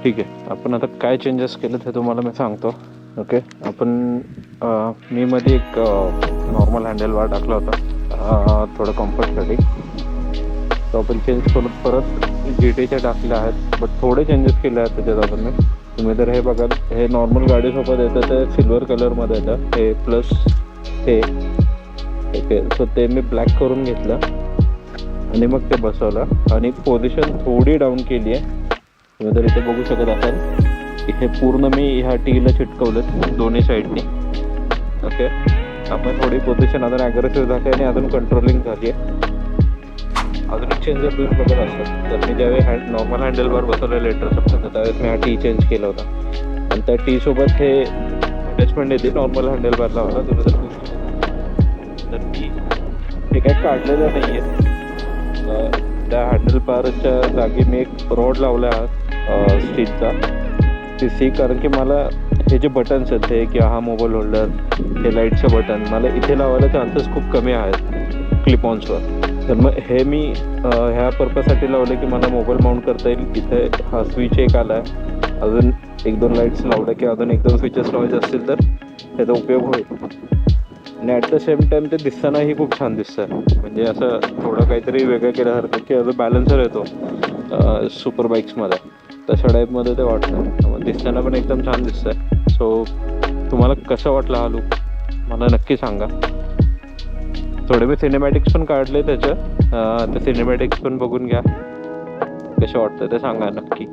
ठीक आहे, आपण आता काय चेंजेस केले ते तुम्हाला मी सांगतो. ओके, आपण मी मध्ये एक नॉर्मल हँडल बार टाकला होता थोडं कम्फर्टसाठी. तो आपण चेंज करून परत GTचे टाकले आहेत, बट थोडे चेंजेस केले आहेत त्याच्यात आपण मी. तुम्ही जर हे बघाल, हे नॉर्मल गाडीसोबत येतं ते सिल्वर कलरमध्ये येतं हे, प्लस हे. ओके, सो ते मी ब्लॅक करून घेतलं आणि मग ते बसवलं आणि पोझिशन थोडी डाऊन केली आहे. तुम्ही जर इथे बघू शकत असाल, इथे पूर्ण मी ह्या टीला चिटकवलं दोन्ही साईडनी. ओके, आपण थोडी पोझिशन अजून ॲग्रेसिव्ह झाली आणि अजून कंट्रोलिंग झाली आहे. अजून चेंज जर तुम्ही बघत असाल तर मी ज्यावेळी नॉर्मल हँडल बार बसवलं लेटर सप्ताह, त्यावेळेस मी हा टी चेंज केला होता आणि त्या टी सोबत हे अटॅचमेंट येते नॉर्मल हँडल बारला होता. तुम्ही जर तर मी हे काय काढलेलं नाही आहे. त्या हँडल बारच्या जागी मी एक रॉड लावला आहे स्टीलचा CC, कारण की मला हे जे बटन्स आहेत हे किंवा हा मोबाईल होल्डर, हे लाईटचं बटन मला इथे लावायला चान्सेस खूप कमी आहेत क्लिप ऑन्सवर. तर मग हे मी ह्या पर्पजसाठी लावलं की मला मोबाईल माउंट करता येईल. इथे हा स्विच एक आला आहे, अजून 1-2 लाईट्स लावल्या किंवा अजून 1-2 स्विचेस लावायचे असतील तर त्याचा उपयोग होईल. आणि ॲट द सेम टाईम ते दिसतानाही खूप छान दिसतं, म्हणजे असं थोडं काहीतरी वेगळं केल्यासारखं की अजून बॅलन्सर येतो सुपर बाईक्समध्ये, तशा टाईपमध्ये ते वाटतं. दिसताना पण एकदम छान दिसतंय. सो तुम्हाला कसं वाटलं हा लुक मला नक्की सांगा. थोडे मी सिनेमॅटिक्स पण काढले त्याचं, ते सिनेमॅटिक्स पण बघून घ्या, कसे वाटतं ते सांगा नक्की.